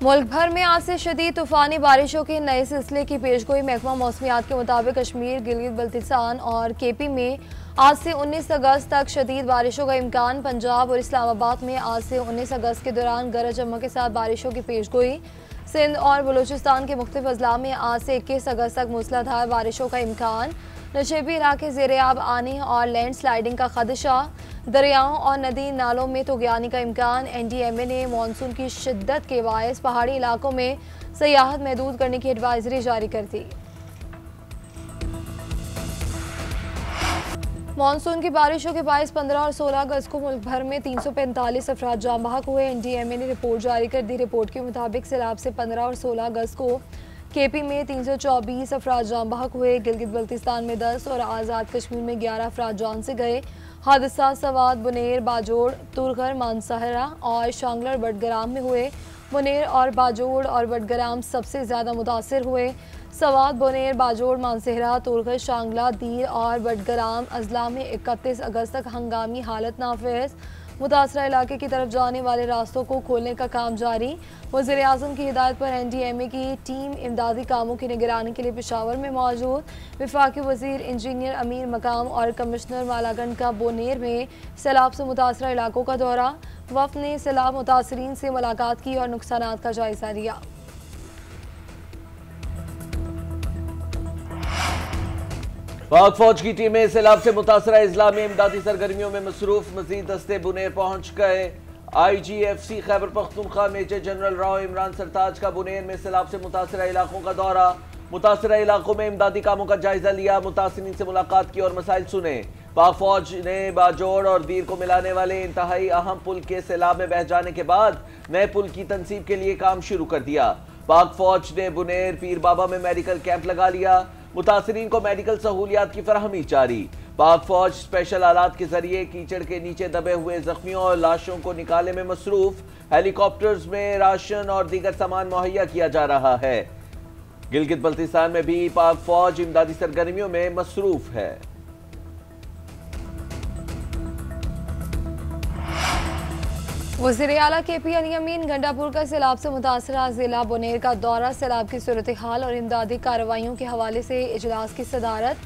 मुल्क भर में आज से शदीद तूफानी बारिशों के नए सिलसिले की पेशगोई। महकमा मौसमियात के मुताबिक कश्मीर, गिलगित बल्तिस्तान और केपी में आज से 19 अगस्त तक शदीद बारिशों का इम्कान। पंजाब और इस्लामाबाद में आज से 19 अगस्त के दौरान गरज चमक के साथ बारिशों की पेशगोई। सिंध और बलूचिस्तान के मुख्तलिफ अजला में आज से 21 अगस्त तक मूसलाधार बारिशों का इम्कान। नशेबी इलाके ज़ेर-ए-आब आने और लैंड स्लाइडिंग का खदशा। दरियाओं और नदी नालों में तुग़यानी का इम्कान। NDMA ने मानसून की शिद्दत के बायस पहाड़ी इलाकों में सयाहत महदूद करने की एडवाइजरी जारी कर दी। मानसून की बारिशों के बायस 15 और 16 अगस्त को मुल्क भर में 345 अफराद जाँ बहक हुए। NDMA ने रिपोर्ट जारी कर दी। रिपोर्ट के मुताबिक सैलाब से 15 और 16 अगस्त को केपी में 324 अफराद जाँ बहक हुए। गिलगित बल्तिस्तान में 10 और आज़ाद कश्मीर में 11 अफराद जान से गए। हादसा सवात, बुनेर, बाजोड़, तुरगर, मानसहरा और शांगलर बडगराम में हुए। बुनेर और बाजोड़ और बडगराम सबसे ज़्यादा मुतासर हुए। सवात, बुनेर, बाजोड़, मानसहरा, तुरगर, शांगला, दीर और बडगराम अजला में 31 अगस्त तक हंगामी हालत नाफिज। मुतासरा इलाके की तरफ जाने वाले रास्तों को खोलने का काम जारी। वज़ीर आज़म की हिदायत पर NDMA की टीम इमदादी कामों की निगरानी के लिए पेशावर में मौजूद। वफाकी वज़ीर इंजीनियर अमीर मकाम और कमिश्नर मालागंड का बोनेर में सैलाब से मुतासरा इलाकों का दौरा। वफ़द ने सैलाब मुतासरीन से मुलाकात की और नुकसानात का जायजा लिया। पाक फौज की टीमें सैलाब से मुतासरा इजला में इमदादी सरगर्मियों में मसरूफ। मजीद दस्ते बुनेर पहुंच गए। IGFC Khyber Pakhtunkhwa major general Rao Imran Sartaj का बुनेर में सैलाब से मुतासरा इलाकों का दौरा। मुतासरा इलाकों में इमदादी कामों का जायजा लिया। मुतासरीन से मुलाकात की और मसाइल सुने। पाक फौज ने बाजोड़ और दीर को मिलाने वाले इंतहाई अहम पुल के सैलाब में बह जाने के बाद नए पुल की तनसीब के लिए काम शुरू कर दिया। पाक फौज ने बुनेर, पीर बाबा में मेडिकल कैंप लगा लिया। मुतासरीन को मेडिकल सहूलियात की फराहमी जारी। पाक फौज स्पेशल आलात के जरिए कीचड़ के नीचे दबे हुए जख्मियों और लाशों को निकालने में मसरूफ। हेलीकॉप्टर्स में राशन और दीगर सामान मुहैया किया जा रहा है। गिलगित बल्तिस्तान में भी पाक फौज इमदादी सरगर्मियों में मसरूफ है। वज़ीर आला KP अली अमीन गंडापुर का सैलाब से मुतासरा जिला बुनेर का दौरा। सैलाब की सूरत हाल और इमदादी कार्रवाइयों के हवाले से इजलास की सदारत।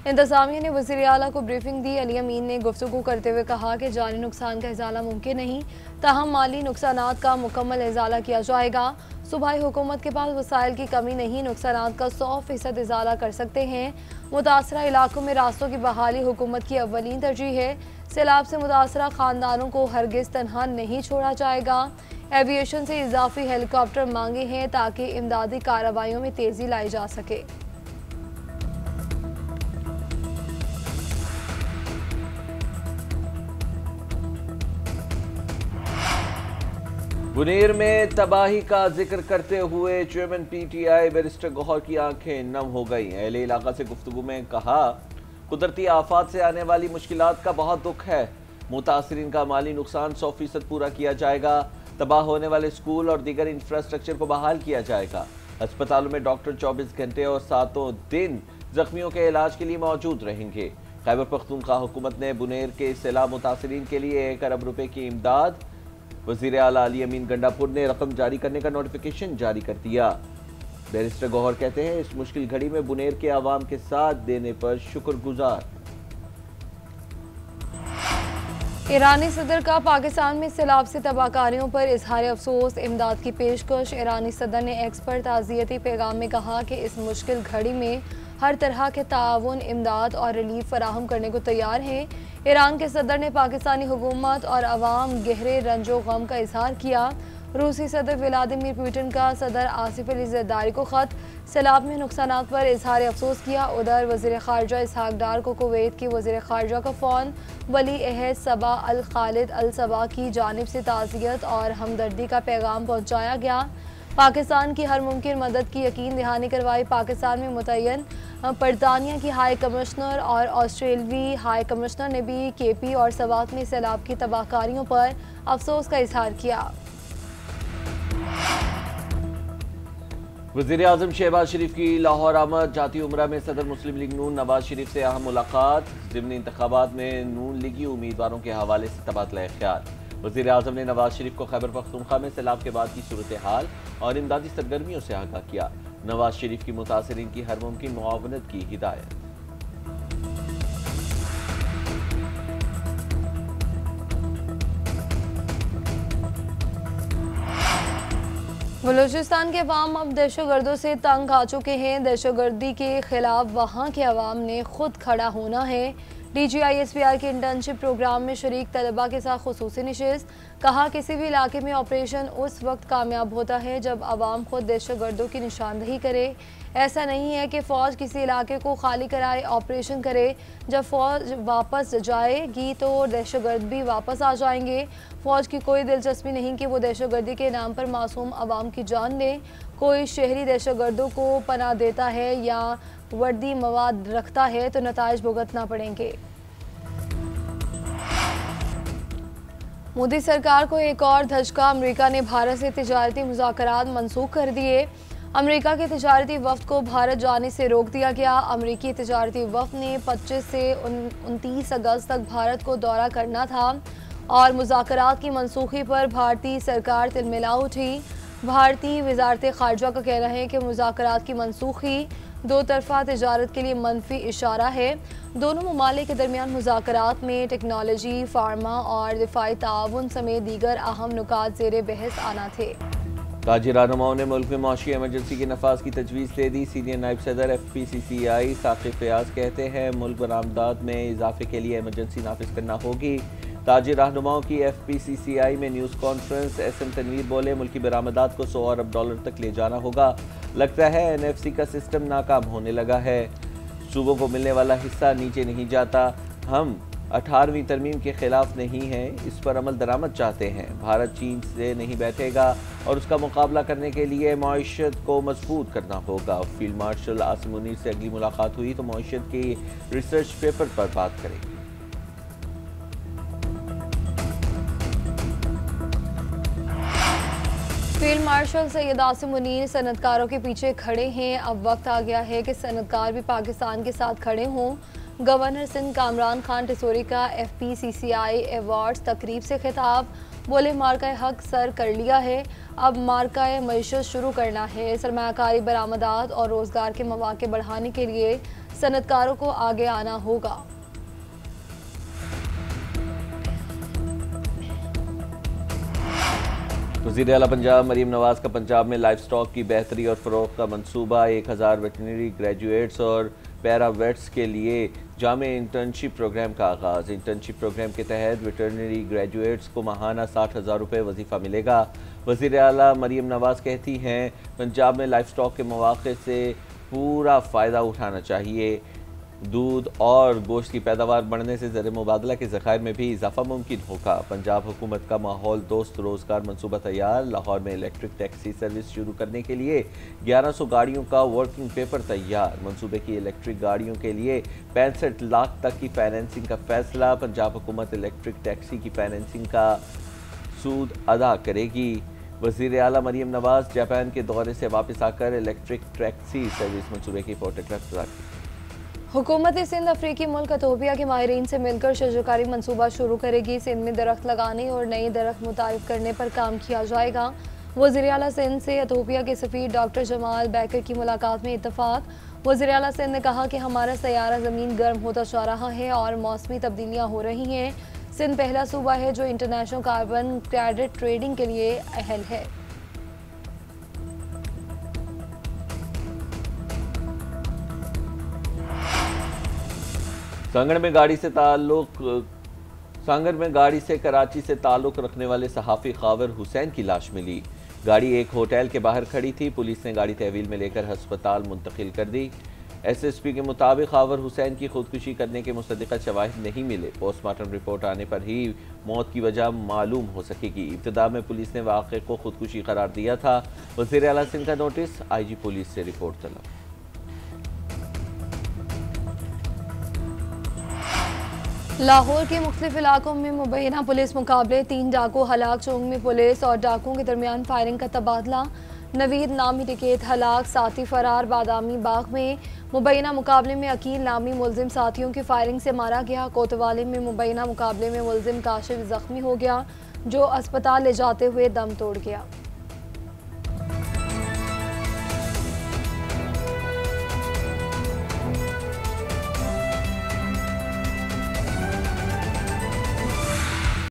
इंतजामिया ने वज़ीर आला को ब्रीफिंग दी। अली अमीन ने गुफ्तगू करते हुए कहा कि जानी नुकसान का इजाला मुमकिन नहीं, ताहम माली नुकसानात का मुकम्मल इजाला किया जाएगा। सूबाई हुकूमत के पास वसाइल की कमी नहीं, नुकसानात का 100% इजाला कर सकते हैं। मुतासरा इलाकों में रास्तों की बहाली हुकूमत की अव्वलीन तरजीह है। सैलाब से मुतासरा खानदानों को हरगिज तनहा नहीं छोड़ा जाएगा। एविएशन से इजाफी हेलीकॉप्टर मांगे हैं ताकि इमदादी कार्रवाइयों में तेजी लाई जा सके। बुनेर में तबाही का जिक्र करते हुए चेयरमैन PTI बैरिस्टर गौहर की आंखें नम हो गई। अहले इलाका से गुफ्तगू में कहा, कुदरती आफात से आने वाली मुश्किलात का बहुत दुख है। मुतासरीन का माली नुकसान 100% पूरा किया जाएगा। तबाह होने वाले स्कूल और दीगर इंफ्रास्ट्रक्चर को बहाल किया जाएगा। अस्पतालों में डॉक्टर 24 घंटे और 7 दिन जख्मियों के इलाज के लिए मौजूद रहेंगे। खैबर पख्तूनख्वा हुकूमत ने बुनेर के सैलाब मुतासरीन के लिए 1 अरब रुपए की इमदाद। वज़ीर आला अली अमीन गंडापुर ने रकम जारी करने का नोटिफिकेशन जारी कर दिया। बैरिस्टर गौहर कहते हैं, इस मुश्किल घड़ी में बुनेर के आवाम के साथ देने पर शुक्रगुजार। ईरानी सदर का पाकिस्तान में सैलाब से तबाहकारियों पर इजहार अफसोस, इमदाद की पेशकश। ईरानी सदर ने एक्स पर ताज़ियती पैगाम में कहा कि इस मुश्किल घड़ी में हर तरह के ताउन, इमदाद और रिलीफ फराहम करने को तैयार हैं। ईरान के सदर ने पाकिस्तानी हुकूमत और अवाम गहरे रंजो गम का इजहार किया। रूसी सदर व्लादिमीर पुतिन का सदर आसिफ अली ज़रदारी को ख़त। सैलाब में नुकसानात पर इजहार अफसोस किया। उधर वज़ीर ख़ारजा इसहाक डार को कुवैत की वज़ीर ख़ारजा का फ़ोन। वली अहद सबा अल खालिद अल सबा की जानिब से ताज़ियत और हमदर्दी का पैगाम पहुँचाया गया। पाकिस्तान की हर मुमकिन मदद की यकीन दहानी करवाई। पाकिस्तान में मुतय्यन बरतानिया की हाई कमिश्नर और ऑस्ट्रेलवी हाई कमिश्नर ने भी KP और सवात में सैलाब की तबाहकारियों पर अफसोस का इजहार किया। वज़ीर आज़म शहबाज शरीफ की लाहौर आमद। जाती उमरा में सदर मुस्लिम लीग नून नवाज शरीफ से अहम मुलाकात। ज़िमनी इंतखाबात में नून लीगी उम्मीदवारों के हवाले से तबादला ख्याल। वज़ीर आज़म ने नवाज शरीफ को खैबर पख्तूनख्वा में सैलाब के बाद की सूरत हाल और इमदादी सरगर्मियों से आगाह किया। नवाज शरीफ की मुतासरीन की हर मुमकिन मुआवनत की हिदायत। बलूचिस्तान के अवाम अब दहशतगर्दों से तंग आ चुके हैं। दहशतगर्दी के खिलाफ वहाँ के अवाम ने खुद खड़ा होना है। DGISPR के इंटर्नशिप प्रोग्राम में शरीक तलबा के साथ खुसूसी नशिस्त। कहा, किसी भी इलाके में ऑपरेशन उस वक्त कामयाब होता है जब अवाम खुद दहशतगर्दों की निशानदही करे। ऐसा नहीं है कि फ़ौज किसी इलाके को खाली कराए ऑपरेशन करे। जब फ़ौज वापस जाएगी तो दहशतगर्द भी वापस आ जाएंगे। फ़ौज की कोई दिलचस्पी नहीं कि वो दहशतगर्दी के नाम पर मासूम अवाम की जान ले। कोई शहरी दहशतगर्दों को पनाह देता है या वर्दी मवाद रखता है तो नताइज भुगतना पड़ेंगे। मोदी सरकार को एक और धचका। अमेरिका ने भारत से तिजारती मुज़ाकरात मनसूख कर दिए। अमेरिका के तिजारती वफ़द को भारत जाने से रोक दिया गया। अमेरिकी तिजारती वफ़द ने 25 से 29 अगस्त तक भारत को दौरा करना था और मुज़ाकरात की मनसूखी पर भारतीय सरकार तिलमिला उठी। भारतीय वज़ारत ख़ारजा का कहना है कि मुज़ाकरात की मनसूखी दो तरफ़ा तिजारत के लिए मनफी इशारा है। दोनों ममालिक के दरमियान मुज़ाकरात में टेक्नोलॉजी, फार्मा और दिफाई ताउन समेत दीगर अहम नुकात ज़ेर बहस आना थे। ताजिर रहनुमाओं ने मुल्क में माशी एमरजेंसी के नफाज की तजवीज़ दे दी। सीनियर नायब सदर FPCCI साकिब फयाज कहते हैं मुल्क बरामदात में इजाफे के लिए एमरजेंसी नाफिज करना होगी। ताजिर रहनुमाओं की FPCCI में न्यूज़ कॉन्फ्रेंस। SM तनवीर बोले मुल्की बरामदात को $100 अरब तक ले जाना होगा। लगता है NFC का सिस्टम नाकाम होने लगा है। सूबों को मिलने वाला हिस्सा नीचे नहीं जाता। हम 18वीं तरमीम के खिलाफ नहीं हैं, इस पर अमल दरामद चाहते हैं। भारत चीन से नहीं बैठेगा और उसका मुकाबला करने के लिए मईशत को मजबूत करना होगा। फील्ड मार्शल आसिम मुनीर से अगली मुलाकात हुई तो मईशत के रिसर्च पेपर पर बात करेंगे। फील्ड मार्शल सैयद आसिम मुनीर सनतकारों के पीछे खड़े हैं। अब वक्त आ गया है कि सनतकार भी पाकिस्तान के साथ खड़े हों। गवर्नर सिंध कामरान खान टिसोरी का FPCCI अवार्ड्स तकरीब से खिताब। बोले मार्का हक सर कर लिया है, अब मार्का मईशत शुरू करना है। सरमायाकारी बरामदात और रोज़गार के मौके बढ़ाने के लिए सनतकारों को आगे आना होगा। वज़ीर आला पंजाब मरीम नवाज का पंजाब में लाइफ स्टॉक की बेहतरी और फ़रोग़ का मनसूबा। 1000 वेटनरी ग्रेजुएट्स और पैरा वेट्स के लिए जामे इंटर्नशिप प्रोग्राम का आगाज़। इंटर्नशिप प्रोग्राम के तहत वेटरनरी ग्रेजुएट्स को माहाना 60,000 रुपये वजीफ़ा मिलेगा। वज़ीर आला मरीम नवाज कहती हैं पंजाब में लाइफ स्टॉक के मौके से पूरा फ़ायदा उठाना चाहिए। दूध और गोश्त की पैदावार बढ़ने से ज़र मुबादला के ज़खायर में भी इजाफा मुमकिन होगा। पंजाब हुकूमत का माहौल दोस्त रोज़गार मनसूबा तैयार। लाहौर में इलेक्ट्रिक टैक्सी सर्विस शुरू करने के लिए 1100 गाड़ियों का वर्किंग पेपर तैयार। मनसूबे की इलेक्ट्रिक गाड़ियों के लिए 65 लाख तक की फाइनेंसिंग का फैसला। पंजाब हुकूमत इलेक्ट्रिक टैक्सी की फाइनेंसिंग का सूद अदा करेगी। वज़ीर आला मरीम नवाज जापान के दौरे से वापस आकर इलेक्ट्रिक टैक्सी सर्विस मनसूबे की फोटोग्राफ। हुकूमत सिंध अफ्रीकी मुल्क इथोपिया के माहिरीन से मिलकर शजरकारी मनसूबा शुरू करेगी। सिंध में दरख्त लगाने और नए दरख्त मुतारिफ करने पर काम किया जाएगा। वज़ीर आला सिंध से इथोपिया के सफ़ीर डॉक्टर जमाल बैकर की मुलाकात में इत्तफाक। वज़ीर आला सिंध ने कहा कि हमारा सैयारा ज़मीन गर्म होता जा रहा है और मौसमी तब्दीलियाँ हो रही हैं। सिंध पहला सूबा है जो इंटरनेशनल कार्बन क्रेडिट ट्रेडिंग के लिए अहल है। सांगड़ में गाड़ी से कराची से ताल्लुक़ रखने वाले सहाफ़ी खावर हुसैन की लाश मिली। गाड़ी एक होटल के बाहर खड़ी थी। पुलिस ने गाड़ी तहवील में लेकर अस्पताल मुंतकिल कर दी। SSP के मुताबिक खावर हुसैन की खुदकुशी करने के मुसद्दिक़ा शवाहिद नहीं मिले। पोस्टमार्टम रिपोर्ट आने पर ही मौत की वजह मालूम हो सकेगी। इब्तिदा में पुलिस ने वाक़े को खुदकुशी करार दिया था। वज़ीर आला सिंध का नोटिस, IG पुलिस से रिपोर्ट तलब। लाहौर के मुख्तलिफ इलाकों में मुबैना पुलिस मुकाबले। 3 डाकू हलाक। चौंग में पुलिस और डाकुओं के दरमियान फायरिंग का तबादला। नवीद नामी टिकट हलाक, साथी फरार। बादामी बाग में मुबैना मुकाबले में अकील नामी मुलजिम साथियों की फायरिंग से मारा गया। कोतवाली में मुबैना मुकाबले में मुलजिम काशिफ जख्मी हो गया। जो अस्पताल ले जाते हुए दम तोड़ गया।